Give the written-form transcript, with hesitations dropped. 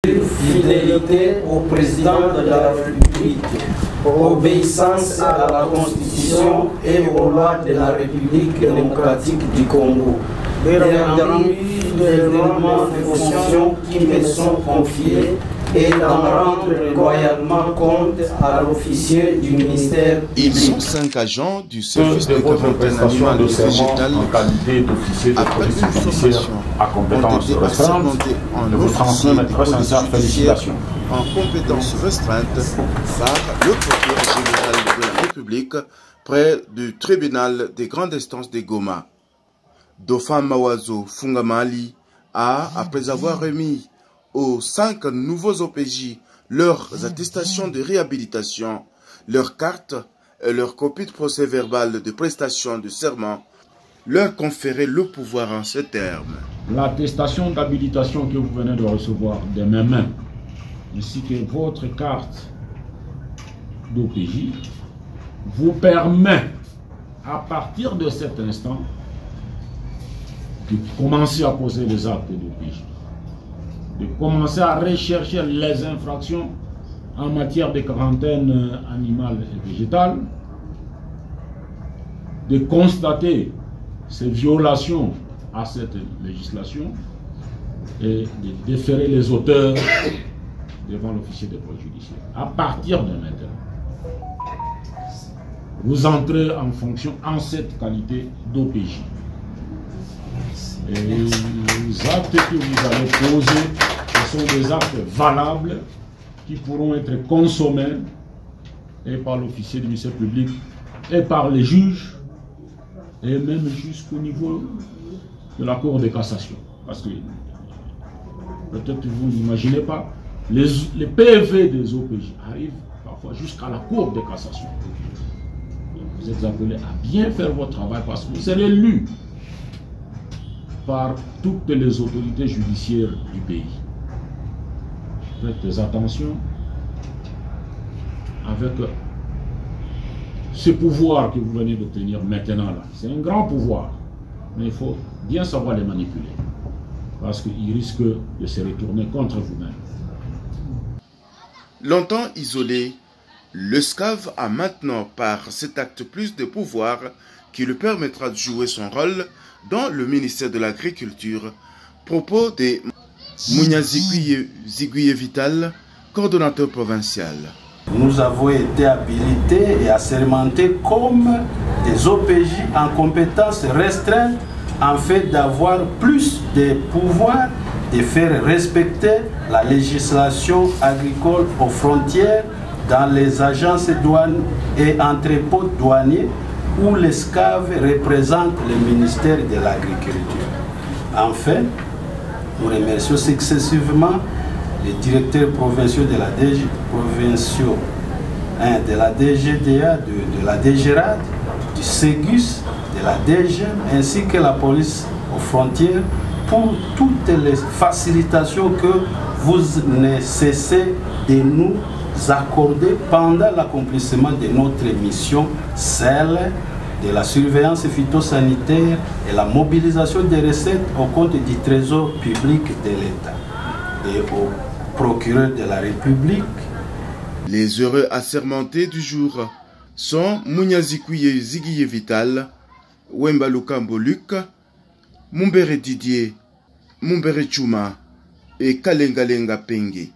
Fidélité au président de la République, obéissance à la Constitution et aux lois de la République démocratique du Congo, et remplir fidèlement les fonctions qui me sont confiées et d'en rendre loyalement compte à l'officier du ministère public. Ils sont 5 agents du service de quarantaine animale végétale en qualité d'officier de police judiciaire à compétence restreinte. Je vous transmets mes très sincères félicitations. En compétence restreinte par le procureur général de la République près du tribunal des grandes instances de Goma. Dauphin Mawazo Fungamali a, après avoir remis aux 5 nouveaux OPJ leurs attestations de réhabilitation, leurs cartes et leurs copies de procès-verbal de prestation de serment, leur conférer le pouvoir en ces termes. L'attestation d'habilitation que vous venez de recevoir de mes mains, ainsi que votre carte d'OPJ, vous permet, à partir de cet instant, de commencer à poser les actes d'OPJ, de commencer à rechercher les infractions en matière de quarantaine animale et végétale, de constater ces violations à cette législation et de déférer les auteurs devant l'officier de police judiciaire. À partir de maintenant, vous entrez en fonction en cette qualité d'OPJ. Et les actes que vous allez poser, ce sont des actes valables qui pourront être consommés et par l'officier du ministère public et par les juges et même jusqu'au niveau de la Cour de cassation. Parce que peut-être que vous n'imaginez pas, les PV des OPJ arrivent parfois jusqu'à la Cour de cassation. Vous êtes appelés à bien faire votre travail parce que vous serez lus par toutes les autorités judiciaires du pays. Faites attention avec ce pouvoir que vous venez d'obtenir maintenant là. C'est un grand pouvoir, mais il faut bien savoir les manipuler parce qu'il risque de se retourner contre vous-même. Longtemps isolé, le SCAV a maintenant par cet acte plus de pouvoir qui lui permettra de jouer son rôle dans le ministère de l'Agriculture. Propos de Munyaziguye Vital, coordonnateur provincial. Nous avons été habilités et assermentés comme des OPJ en compétences restreintes en fait d'avoir plus de pouvoir de faire respecter la législation agricole aux frontières dans les agences douanes et entrepôts douaniers où les SCAV représentent le ministère de l'Agriculture. Enfin, nous remercions successivement les directeurs provinciaux de la DG, de la DGDA, de la DGRAD, du SEGUS, de la DGM, ainsi que la police aux frontières pour toutes les facilitations que vous ne cessez de nous accorder pendant l'accomplissement de notre mission, celle de la surveillance phytosanitaire et la mobilisation des recettes au compte du trésor public de l'État et au procureur de la République. Les heureux assermentés du jour sont Munyaziguye Vital, Wemba Lukambo Luc, Mumbere Didier, Mumbere Chuma et Kalengalenga Penge.